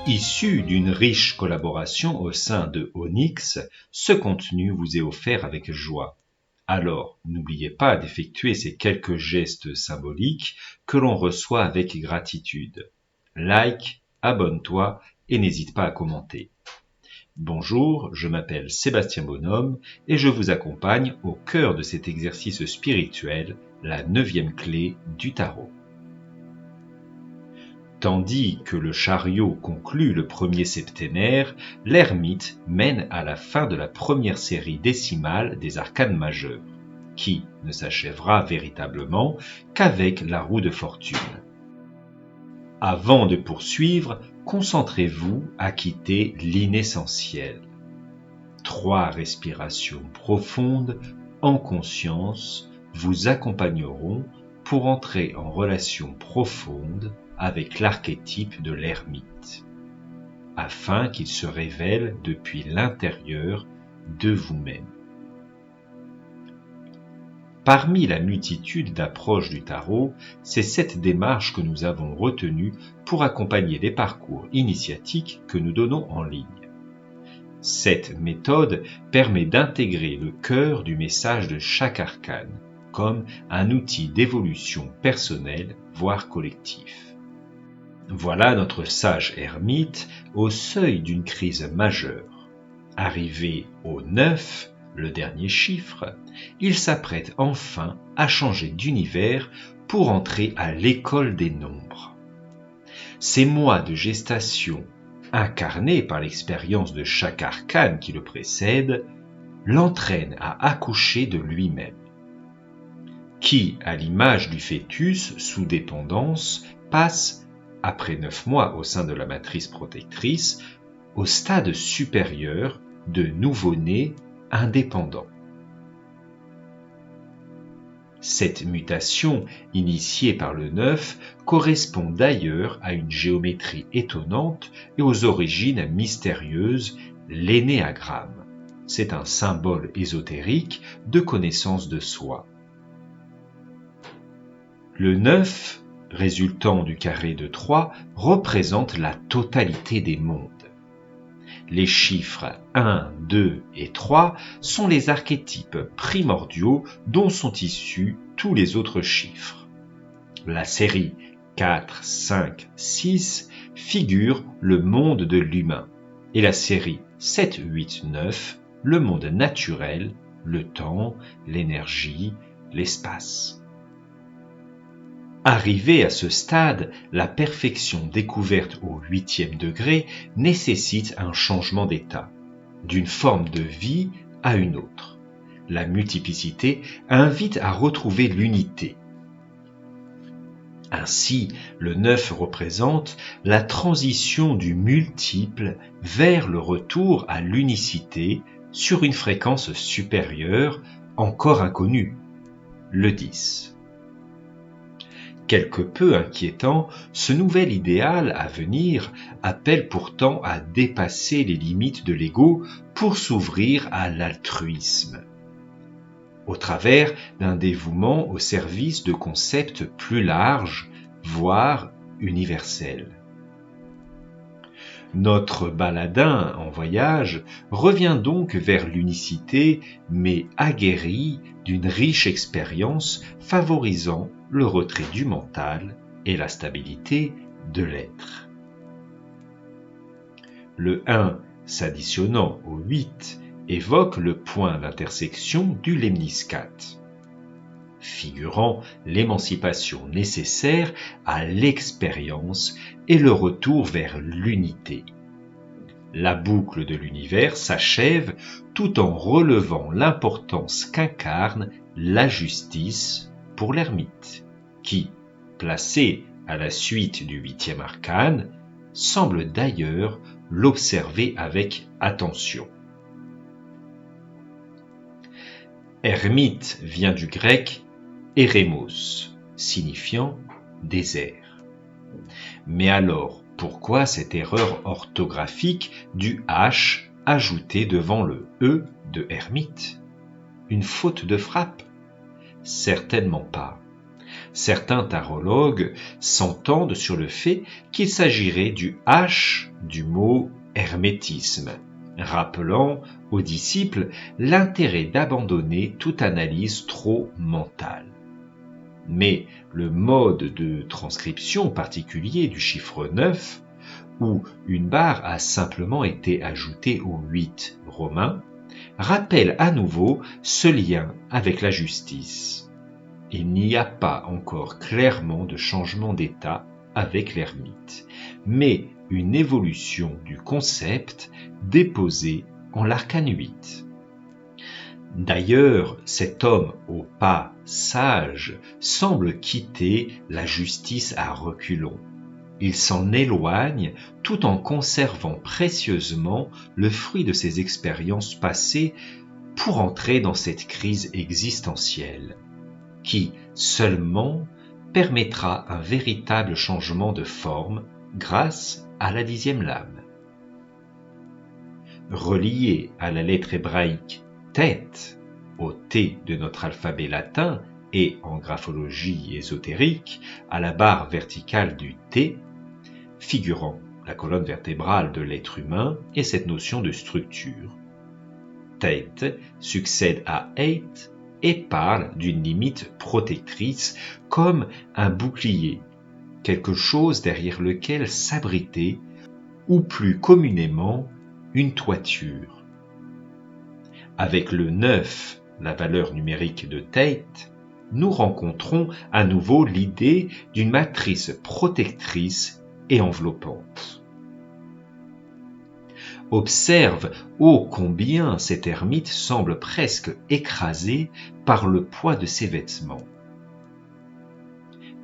Issu d'une riche collaboration au sein de Onyx, ce contenu vous est offert avec joie. Alors, n'oubliez pas d'effectuer ces quelques gestes symboliques que l'on reçoit avec gratitude. Like, abonne-toi et n'hésite pas à commenter. Bonjour, je m'appelle Sébastien Bonhomme et je vous accompagne au cœur de cet exercice spirituel, la 9e clé du tarot. Tandis que le chariot conclut le premier septénaire, l'ermite mène à la fin de la première série décimale des arcanes majeures, qui ne s'achèvera véritablement qu'avec la roue de fortune. Avant de poursuivre, concentrez-vous à quitter l'inessentiel. 3 respirations profondes en conscience vous accompagneront pour entrer en relation profonde avec l'archétype de l'ermite, afin qu'il se révèle depuis l'intérieur de vous-même. Parmi la multitude d'approches du tarot, c'est cette démarche que nous avons retenue pour accompagner les parcours initiatiques que nous donnons en ligne. Cette méthode permet d'intégrer le cœur du message de chaque arcane comme un outil d'évolution personnelle, voire collectif. Voilà notre sage ermite au seuil d'une crise majeure. Arrivé au 9, le dernier chiffre, il s'apprête enfin à changer d'univers pour entrer à l'école des nombres. Ces mois de gestation, incarnés par l'expérience de chaque arcane qui le précède, l'entraînent à accoucher de lui-même, qui, à l'image du fœtus sous dépendance, passe après 9 mois au sein de la matrice protectrice, au stade supérieur de nouveau-né indépendant. Cette mutation, initiée par le 9, correspond d'ailleurs à une géométrie étonnante et aux origines mystérieuses, l'énéagramme. C'est un symbole ésotérique de connaissance de soi. Le 9, résultant du carré de 3, représente la totalité des mondes. Les chiffres 1, 2 et 3 sont les archétypes primordiaux dont sont issus tous les autres chiffres. La série 4, 5, 6 figure le monde de l'humain et la série 7, 8, 9 le monde naturel, le temps, l'énergie, l'espace. Arrivé à ce stade, la perfection découverte au 8e degré nécessite un changement d'état, d'une forme de vie à une autre. La multiplicité invite à retrouver l'unité. Ainsi, le 9 représente la transition du multiple vers le retour à l'unicité sur une fréquence supérieure, encore inconnue, le 10. Quelque peu inquiétant, ce nouvel idéal à venir appelle pourtant à dépasser les limites de l'ego pour s'ouvrir à l'altruisme, au travers d'un dévouement au service de concepts plus larges, voire universels. Notre baladin en voyage revient donc vers l'unicité, mais aguerri d'une riche expérience favorisant le retrait du mental et la stabilité de l'être. Le 1 s'additionnant au 8 évoque le point d'intersection du lemniscate, figurant l'émancipation nécessaire à l'expérience et le retour vers l'unité. La boucle de l'univers s'achève tout en relevant l'importance qu'incarne la justice pour l'ermite, qui, placé à la suite du 8e arcane, semble d'ailleurs l'observer avec attention. Ermite vient du grec eremos, signifiant désert. Mais alors, pourquoi cette erreur orthographique du H ajouté devant le E de ermite? Une faute de frappe? Certainement pas. Certains tarologues s'entendent sur le fait qu'il s'agirait du H du mot hermétisme, rappelant aux disciples l'intérêt d'abandonner toute analyse trop mentale. Mais le mode de transcription particulier du chiffre 9, où une barre a simplement été ajoutée au 8 romain, rappelle à nouveau ce lien avec la justice. Il n'y a pas encore clairement de changement d'état avec l'ermite, mais une évolution du concept déposé en l'arcane 8. D'ailleurs, cet homme au pas sage semble quitter la justice à reculons. Il s'en éloigne tout en conservant précieusement le fruit de ses expériences passées pour entrer dans cette crise existentielle, qui seulement permettra un véritable changement de forme grâce à la 10e lame. Relié à la lettre hébraïque tête, au T de notre alphabet latin et en graphologie ésotérique à la barre verticale du T, figurant la colonne vertébrale de l'être humain et cette notion de structure. Tête succède à Eit et parle d'une limite protectrice comme un bouclier, quelque chose derrière lequel s'abriter, ou plus communément, une toiture. Avec le 9, la valeur numérique de Tate, nous rencontrons à nouveau l'idée d'une matrice protectrice et enveloppante. Observe ô combien cet ermite semble presque écrasé par le poids de ses vêtements.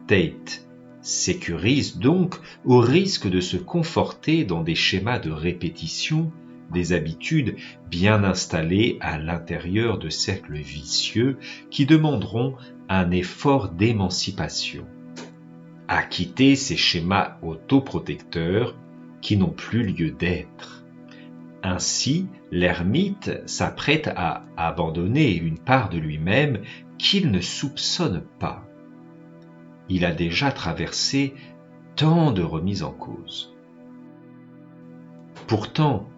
Tate sécurise donc au risque de se conforter dans des schémas de répétition, des habitudes bien installées à l'intérieur de cercles vicieux qui demanderont un effort d'émancipation. À quitter ces schémas autoprotecteurs qui n'ont plus lieu d'être. Ainsi, l'ermite s'apprête à abandonner une part de lui-même qu'il ne soupçonne pas. Il a déjà traversé tant de remises en cause. Pourtant,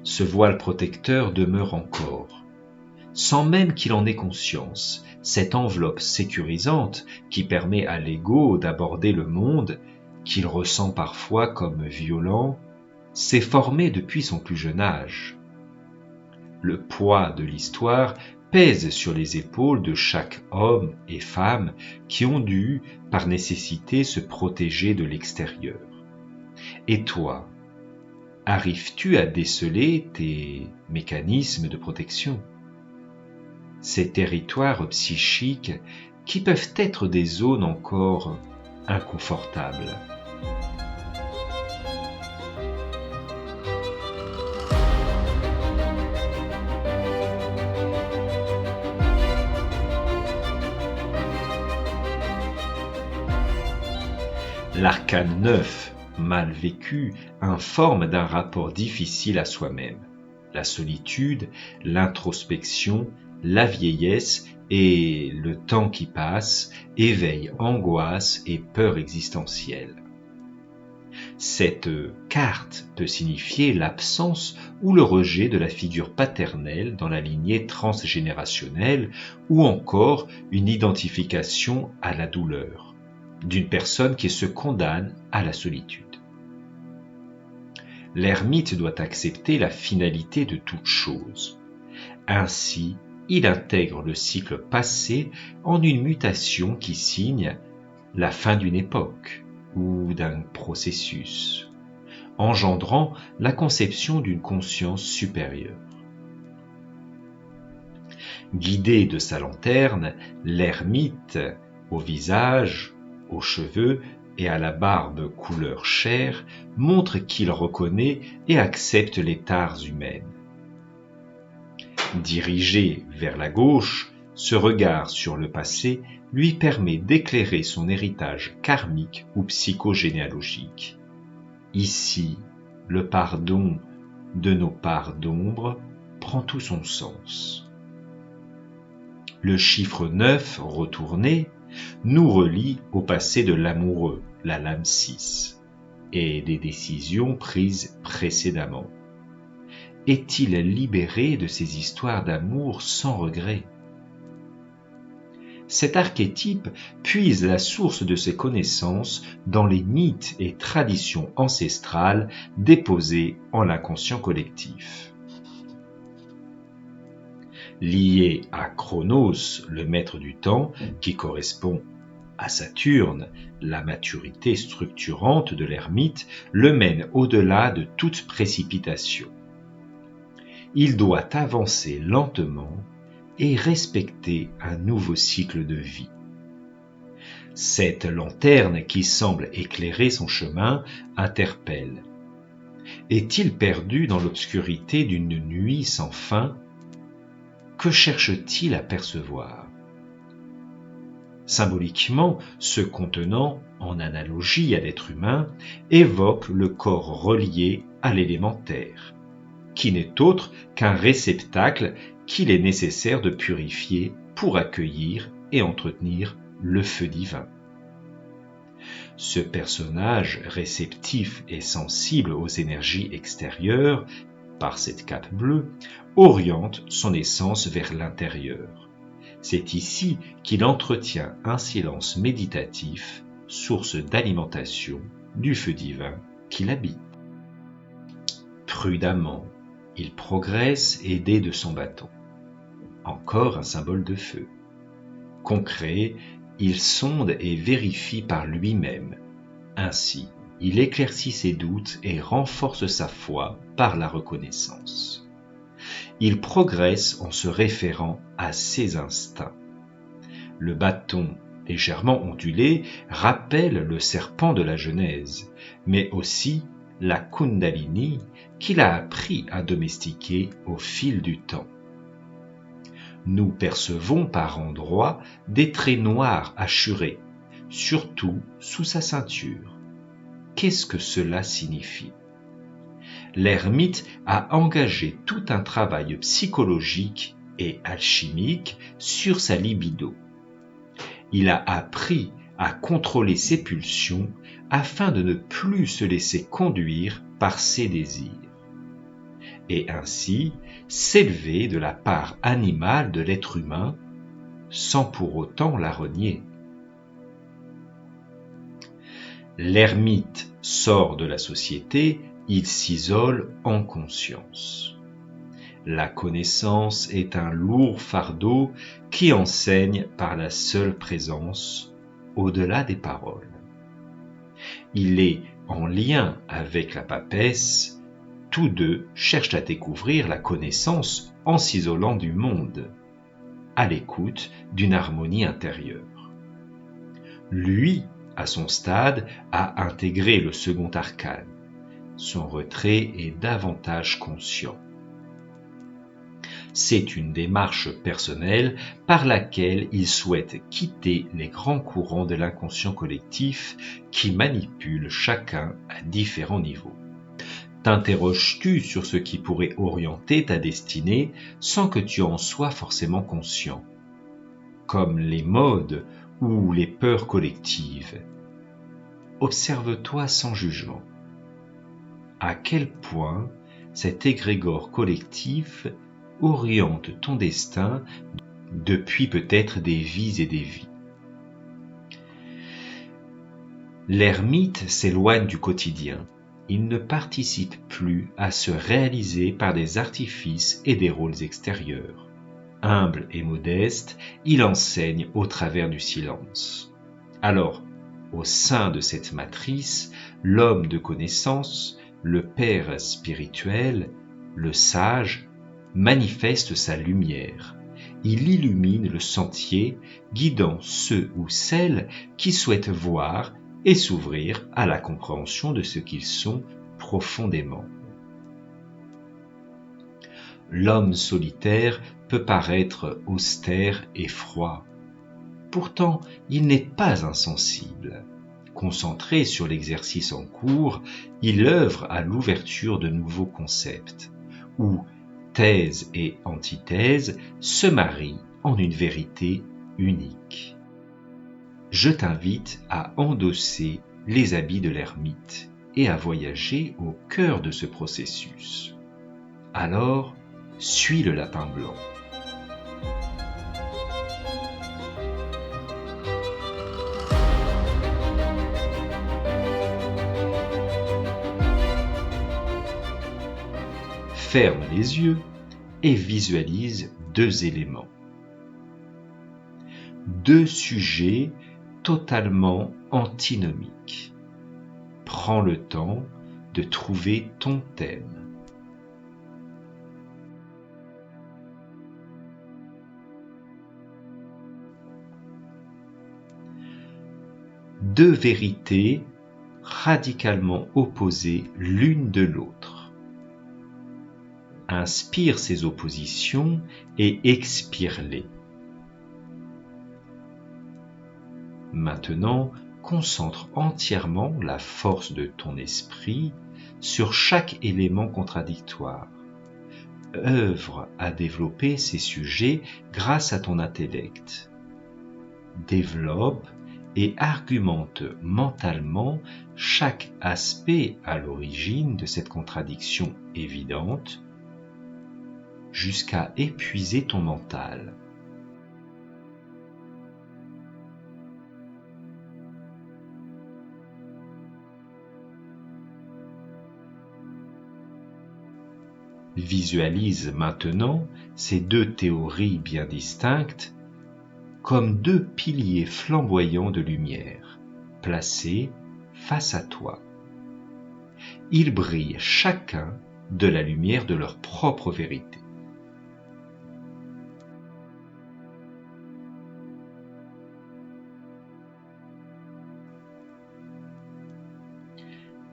ce voile protecteur demeure encore, sans même qu'il en ait conscience, cette enveloppe sécurisante qui permet à l'ego d'aborder le monde, qu'il ressent parfois comme violent, s'est formée depuis son plus jeune âge. Le poids de l'histoire pèse sur les épaules de chaque homme et femme qui ont dû, par nécessité, se protéger de l'extérieur. Et toi, arrives-tu à déceler tes mécanismes de protection? Ces territoires psychiques qui peuvent être des zones encore inconfortables. L'arcane 9, mal vécu, informe d'un rapport difficile à soi-même. La solitude, l'introspection, la vieillesse et le temps qui passe éveillent angoisse et peur existentielle. Cette carte peut signifier l'absence ou le rejet de la figure paternelle dans la lignée transgénérationnelle ou encore une identification à la douleur d'une personne qui se condamne à la solitude. L'ermite doit accepter la finalité de toute chose. Ainsi, il intègre le cycle passé en une mutation qui signe la fin d'une époque ou d'un processus, engendrant la conception d'une conscience supérieure. Guidé de sa lanterne, l'ermite, au visage, aux cheveux et à la barbe couleur chair, montre qu'il reconnaît et accepte les tares humaines. Dirigé vers la gauche, ce regard sur le passé lui permet d'éclairer son héritage karmique ou psychogénéalogique. Ici, le pardon de nos parts d'ombre prend tout son sens. Le chiffre 9 retourné nous relie au passé de l'amoureux, la lame 6, et des décisions prises précédemment. Est-il libéré de ces histoires d'amour sans regret? Cet archétype puise la source de ses connaissances dans les mythes et traditions ancestrales déposées en l'inconscient collectif. Lié à Chronos, le maître du temps, qui correspond à Saturne, la maturité structurante de l'ermite le mène au-delà de toute précipitation. Il doit avancer lentement et respecter un nouveau cycle de vie. Cette lanterne qui semble éclairer son chemin interpelle. Est-il perdu dans l'obscurité d'une nuit sans fin? Que cherche-t-il à percevoir? Symboliquement, ce contenant, en analogie à l'être humain, évoque le corps relié à l'élémentaire, qui n'est autre qu'un réceptacle qu'il est nécessaire de purifier pour accueillir et entretenir le feu divin. Ce personnage réceptif et sensible aux énergies extérieures, par cette cape bleue, oriente son essence vers l'intérieur. C'est ici qu'il entretient un silence méditatif, source d'alimentation du feu divin qui l'habite. Prudemment, il progresse aidé de son bâton. Encore un symbole de feu. Concret, il sonde et vérifie par lui-même. Ainsi, il éclaircit ses doutes et renforce sa foi par la reconnaissance. Il progresse en se référant à ses instincts. Le bâton légèrement ondulé rappelle le serpent de la Genèse, mais aussi la Kundalini qu'il a appris à domestiquer au fil du temps. Nous percevons par endroits des traits noirs hachurés, surtout sous sa ceinture. Qu'est-ce que cela signifie? L'ermite a engagé tout un travail psychologique et alchimique sur sa libido. Il a appris à contrôler ses pulsions afin de ne plus se laisser conduire par ses désirs, et ainsi s'élever de la part animale de l'être humain sans pour autant la renier. L'ermite sort de la société, il s'isole en conscience. La connaissance est un lourd fardeau qui enseigne par la seule présence, au-delà des paroles. Il est en lien avec la papesse, tous deux cherchent à découvrir la connaissance en s'isolant du monde, à l'écoute d'une harmonie intérieure. Lui, à son stade, a intégré le second arcane. Son retrait est davantage conscient. C'est une démarche personnelle par laquelle il souhaite quitter les grands courants de l'inconscient collectif qui manipulent chacun à différents niveaux. T'interroges-tu sur ce qui pourrait orienter ta destinée sans que tu en sois forcément conscient, comme les modes ou les peurs collectives? Observe-toi sans jugement. À quel point cet égrégore collectif oriente ton destin depuis peut-être des vies et des vies. L'ermite s'éloigne du quotidien. Il ne participe plus à se réaliser par des artifices et des rôles extérieurs. Humble et modeste, il enseigne au travers du silence. Alors, au sein de cette matrice, l'homme de connaissance, le père spirituel, le sage, manifeste sa lumière. Il illumine le sentier, guidant ceux ou celles qui souhaitent voir et s'ouvrir à la compréhension de ce qu'ils sont profondément. L'homme solitaire peut paraître austère et froid. Pourtant, il n'est pas insensible. Concentré sur l'exercice en cours, il œuvre à l'ouverture de nouveaux concepts, où thèse et antithèse se marient en une vérité unique. je t'invite à endosser les habits de l'ermite et à voyager au cœur de ce processus. Alors, suis le lapin blanc. Ferme les yeux et visualise deux éléments. Deux sujets totalement antinomiques. Prends le temps de trouver ton thème. Deux vérités radicalement opposées l'une de l'autre. Inspire ces oppositions et expire-les. Maintenant, concentre entièrement la force de ton esprit sur chaque élément contradictoire. Œuvre à développer ces sujets grâce à ton intellect. Développe et argumente mentalement chaque aspect à l'origine de cette contradiction évidente jusqu'à épuiser ton mental. Visualise maintenant ces deux théories bien distinctes comme deux piliers flamboyants de lumière, placés face à toi. Ils brillent chacun de la lumière de leur propre vérité.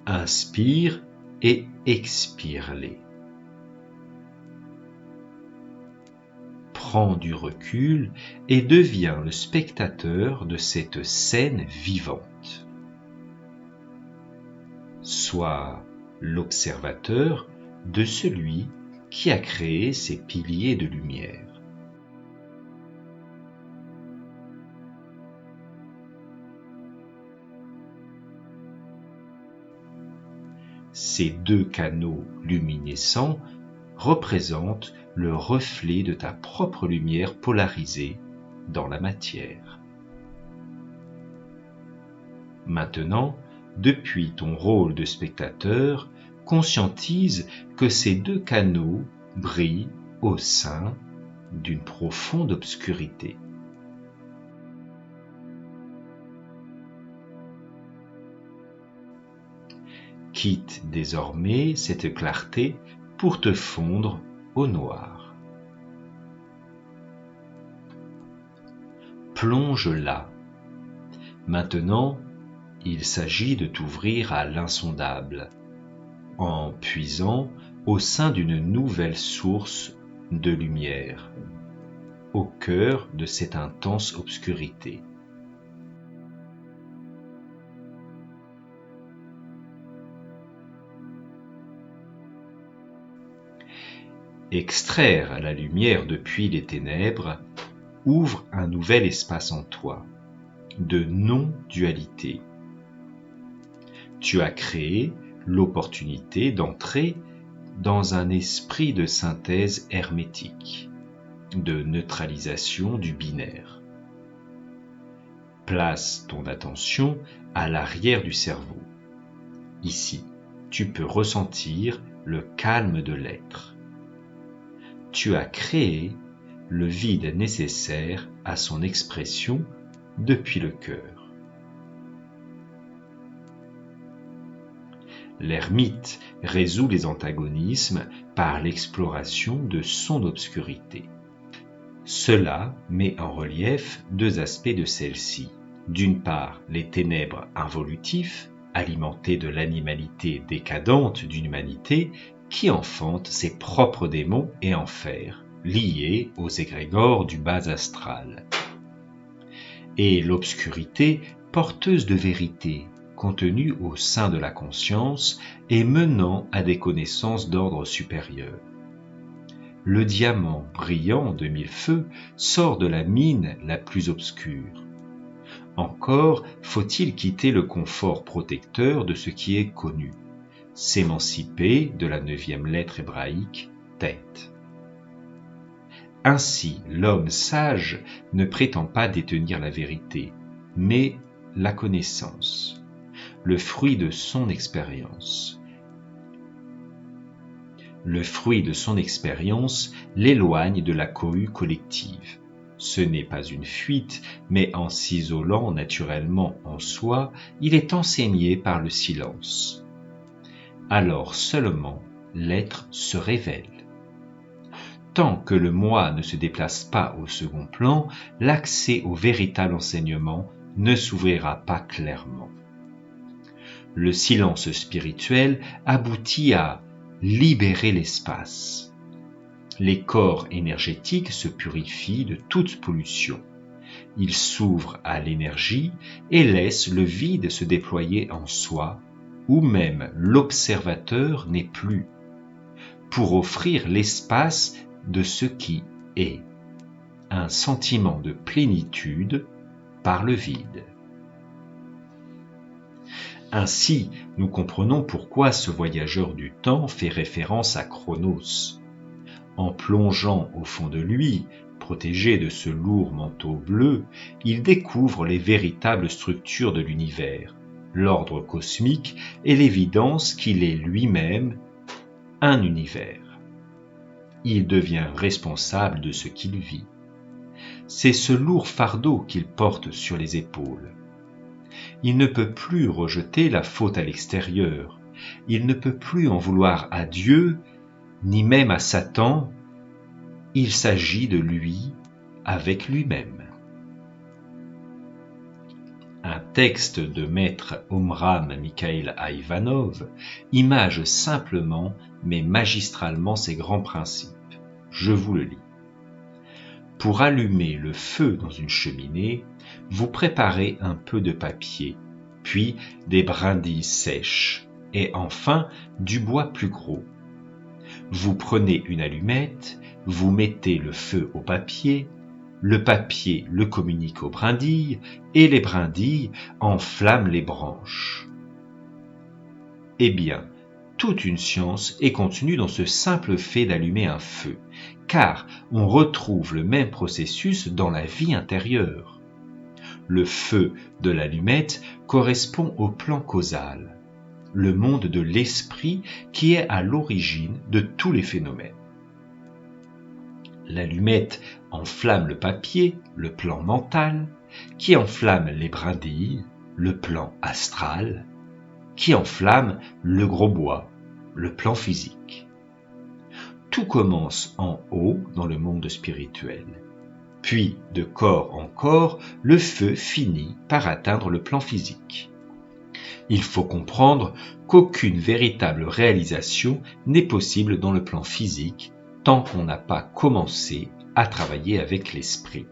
Inspire et expire-les. Prends du recul et deviens le spectateur de cette scène vivante. Sois l'observateur de celui qui a créé ces piliers de lumière. Ces deux canaux luminescents représentent le reflet de ta propre lumière polarisée dans la matière. Maintenant, depuis ton rôle de spectateur, conscientise que ces deux canaux brillent au sein d'une profonde obscurité. Quitte désormais cette clarté pour te fondre au noir. Plonge là. Maintenant, il s'agit de t'ouvrir à l'insondable, en puisant au sein d'une nouvelle source de lumière, au cœur de cette intense obscurité. Extraire la lumière depuis les ténèbres ouvre un nouvel espace en toi, de non-dualité. Tu as créé l'opportunité d'entrer dans un esprit de synthèse hermétique, de neutralisation du binaire. Place ton attention à l'arrière du cerveau. Ici, tu peux ressentir le calme de l'être. Tu as créé le vide nécessaire à son expression depuis le cœur. L'ermite résout les antagonismes par l'exploration de son obscurité. Cela met en relief deux aspects de celle-ci. D'une part, les ténèbres involutives, alimentées de l'animalité décadente d'une humanité qui enfante ses propres démons et enfers, liés aux égrégores du bas astral. Et l'obscurité porteuse de vérité, contenue au sein de la conscience et menant à des connaissances d'ordre supérieur. Le diamant brillant de mille feux sort de la mine la plus obscure. Encore faut-il quitter le confort protecteur de ce qui est connu, s'émanciper de la 9e lettre hébraïque, tête. Ainsi, l'homme sage ne prétend pas détenir la vérité, mais la connaissance, le fruit de son expérience. Le fruit de son expérience l'éloigne de la cohue collective. Ce n'est pas une fuite, mais en s'isolant naturellement en soi, il est enseigné par le silence. Alors seulement l'être se révèle. Tant que le moi ne se déplace pas au second plan, l'accès au véritable enseignement ne s'ouvrira pas clairement. Le silence spirituel aboutit à libérer l'espace. Les corps énergétiques se purifient de toute pollution. Ils s'ouvrent à l'énergie et laissent le vide se déployer en soi, où même l'observateur n'est plus, pour offrir l'espace de ce qui est, un sentiment de plénitude par le vide. Ainsi, nous comprenons pourquoi ce voyageur du temps fait référence à Chronos. En plongeant au fond de lui, protégé de ce lourd manteau bleu, il découvre les véritables structures de l'univers, l'ordre cosmique et l'évidence qu'il est lui-même un univers. Il devient responsable de ce qu'il vit. C'est ce lourd fardeau qu'il porte sur les épaules. Il ne peut plus rejeter la faute à l'extérieur. Il ne peut plus en vouloir à Dieu, ni même à Satan. Il s'agit de lui avec lui-même. Un texte de maître Omram Mikhail Ivanov image simplement mais magistralement ces grands principes. Je vous le lis. Pour allumer le feu dans une cheminée, vous préparez un peu de papier, puis des brindilles sèches, et enfin du bois plus gros. Vous prenez une allumette, vous mettez le feu au papier, le papier le communique aux brindilles, et les brindilles enflamment les branches. Eh bien, toute une science est contenue dans ce simple fait d'allumer un feu, car on retrouve le même processus dans la vie intérieure. Le feu de l'allumette correspond au plan causal, le monde de l'esprit qui est à l'origine de tous les phénomènes. L'allumette enflamme le papier, le plan mental, qui enflamme les brindilles, le plan astral, qui enflamme le gros bois, le plan physique. Tout commence en haut dans le monde spirituel. Puis, de corps en corps, le feu finit par atteindre le plan physique. Il faut comprendre qu'aucune véritable réalisation n'est possible dans le plan physique tant qu'on n'a pas commencé à travailler avec l'esprit.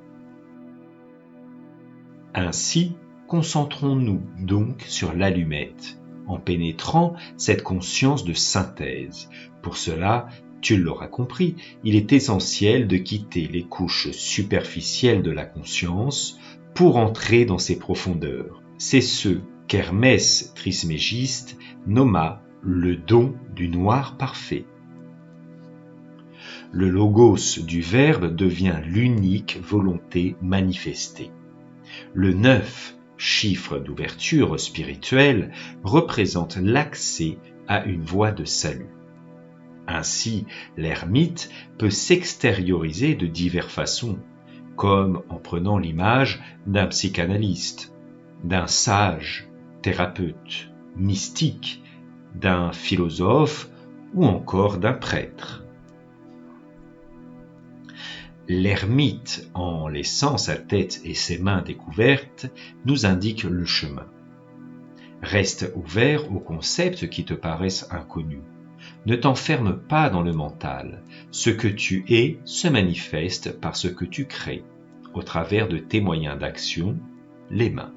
Ainsi, concentrons-nous donc sur l'allumette, en pénétrant cette conscience de synthèse. Pour cela, tu l'auras compris, il est essentiel de quitter les couches superficielles de la conscience pour entrer dans ses profondeurs. C'est ce qu'Hermès Trismégiste nomma le don du noir parfait. Le logos du Verbe devient l'unique volonté manifestée. Le 9, chiffre d'ouverture spirituelle, représente l'accès à une voie de salut. Ainsi, l'ermite peut s'extérioriser de diverses façons, comme en prenant l'image d'un psychanalyste, d'un sage, thérapeute, mystique, d'un philosophe ou encore d'un prêtre. L'ermite, en laissant sa tête et ses mains découvertes, nous indique le chemin. Reste ouvert aux concepts qui te paraissent inconnus. Ne t'enferme pas dans le mental. Ce que tu es se manifeste par ce que tu crées, au travers de tes moyens d'action, les mains.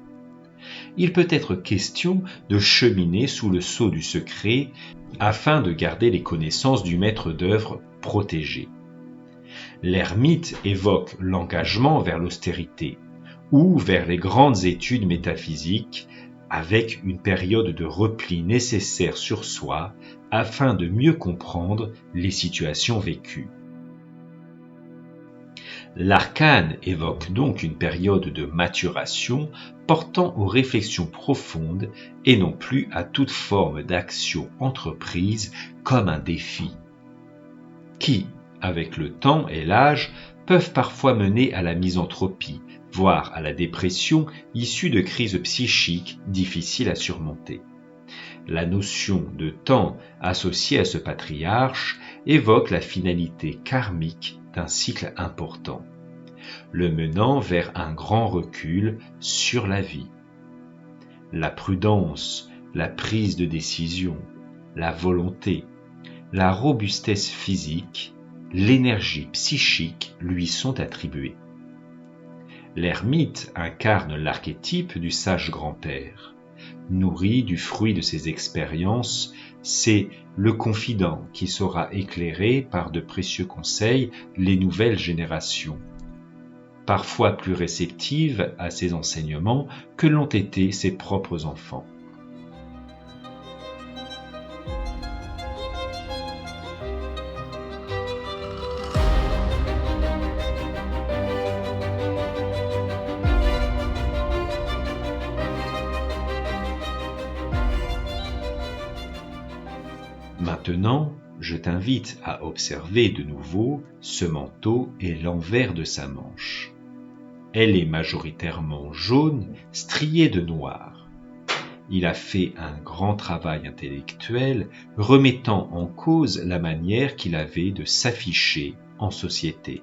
Il peut être question de cheminer sous le sceau du secret afin de garder les connaissances du maître d'œuvre protégées. L'ermite évoque l'engagement vers l'austérité, ou vers les grandes études métaphysiques, avec une période de repli nécessaire sur soi afin de mieux comprendre les situations vécues. L'arcane évoque donc une période de maturation portant aux réflexions profondes et non plus à toute forme d'action entreprise comme un défi, qui, avec le temps et l'âge, peuvent parfois mener à la misanthropie, voire à la dépression issue de crises psychiques difficiles à surmonter. La notion de temps associée à ce patriarche évoque la finalité karmique d'un cycle important, le menant vers un grand recul sur la vie. La prudence, la prise de décision, la volonté, la robustesse physique, l'énergie psychique lui sont attribuées. L'ermite incarne l'archétype du sage grand-père. Nourri du fruit de ses expériences, c'est le confident qui saura éclairer par de précieux conseils les nouvelles générations, parfois plus réceptives à ses enseignements que l'ont été ses propres enfants. Maintenant, je t'invite à observer de nouveau ce manteau et l'envers de sa manche. Elle est majoritairement jaune, striée de noir. Il a fait un grand travail intellectuel, remettant en cause la manière qu'il avait de s'afficher en société.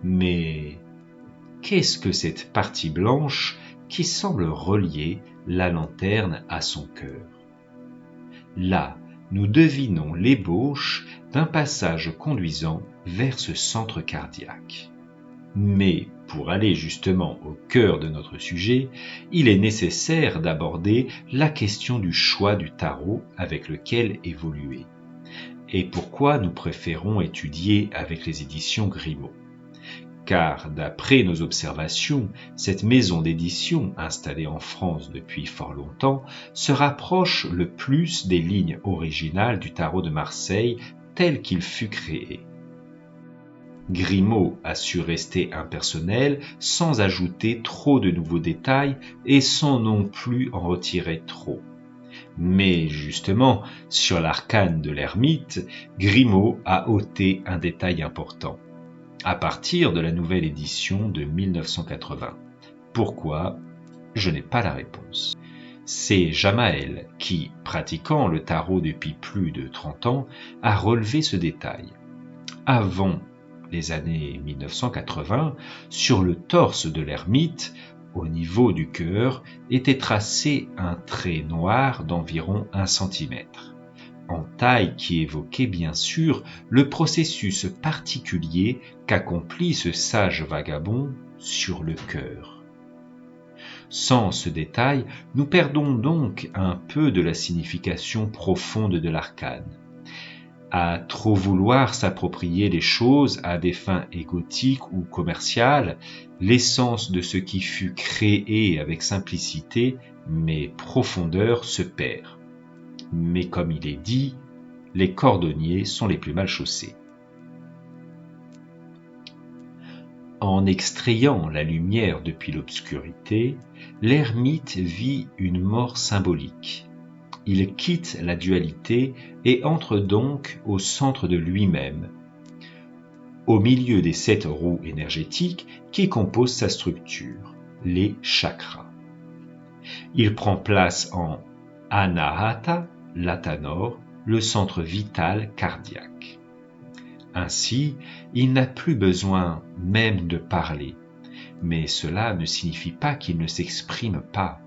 Mais qu'est-ce que cette partie blanche qui semble relier la lanterne à son cœur? Là, nous devinons l'ébauche d'un passage conduisant vers ce centre cardiaque. Mais pour aller justement au cœur de notre sujet, il est nécessaire d'aborder la question du choix du tarot avec lequel évoluer. Et pourquoi nous préférons étudier avec les éditions Grimaud. Car d'après nos observations, cette maison d'édition, installée en France depuis fort longtemps, se rapproche le plus des lignes originales du tarot de Marseille tel qu'il fut créé. Grimaud a su rester impersonnel sans ajouter trop de nouveaux détails et sans non plus en retirer trop. Mais justement, sur l'arcane de l'ermite, Grimaud a ôté un détail important, à partir de la nouvelle édition de 1980. Pourquoi? Je n'ai pas la réponse. C'est Jamaël qui, pratiquant le tarot depuis plus de 30 ans, a relevé ce détail. Avant les années 1980, sur le torse de l'ermite, au niveau du cœur, était tracé un trait noir d'environ 1 cm, en taille qui évoquait bien sûr le processus particulier qu'accomplit ce sage vagabond sur le cœur. Sans ce détail, nous perdons donc un peu de la signification profonde de l'arcane. À trop vouloir s'approprier les choses à des fins égotiques ou commerciales, l'essence de ce qui fut créé avec simplicité mais profondeur se perd. Mais comme il est dit, les cordonniers sont les plus mal chaussés. En extrayant la lumière depuis l'obscurité, l'ermite vit une mort symbolique. Il quitte la dualité et entre donc au centre de lui-même, au milieu des 7 roues énergétiques qui composent sa structure, les chakras. Il prend place en Anahata, l'Atanor, le centre vital cardiaque. Ainsi, il n'a plus besoin même de parler, mais cela ne signifie pas qu'il ne s'exprime pas.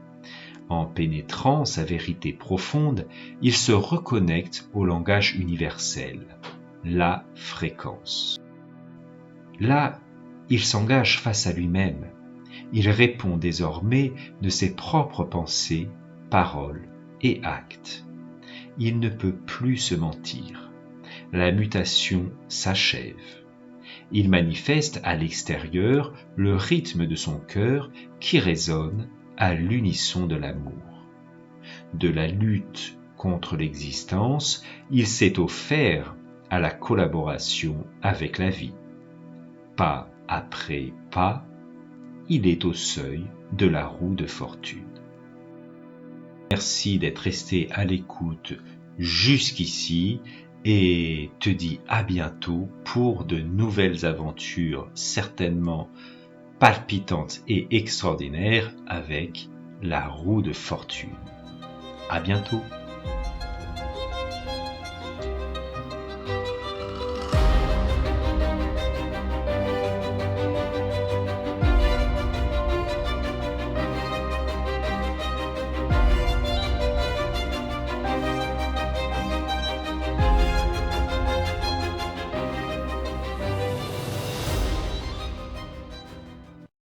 En pénétrant sa vérité profonde, il se reconnecte au langage universel, la fréquence. Là, il s'engage face à lui-même. Il répond désormais de ses propres pensées, paroles et actes. Il ne peut plus se mentir. La mutation s'achève. Il manifeste à l'extérieur le rythme de son cœur qui résonne à l'unisson de l'amour. De la lutte contre l'existence, il s'est offert à la collaboration avec la vie. Pas après pas, il est au seuil de la roue de fortune. Merci d'être resté à l'écoute jusqu'ici et te dis à bientôt pour de nouvelles aventures certainement palpitantes et extraordinaires avec la roue de fortune. À bientôt.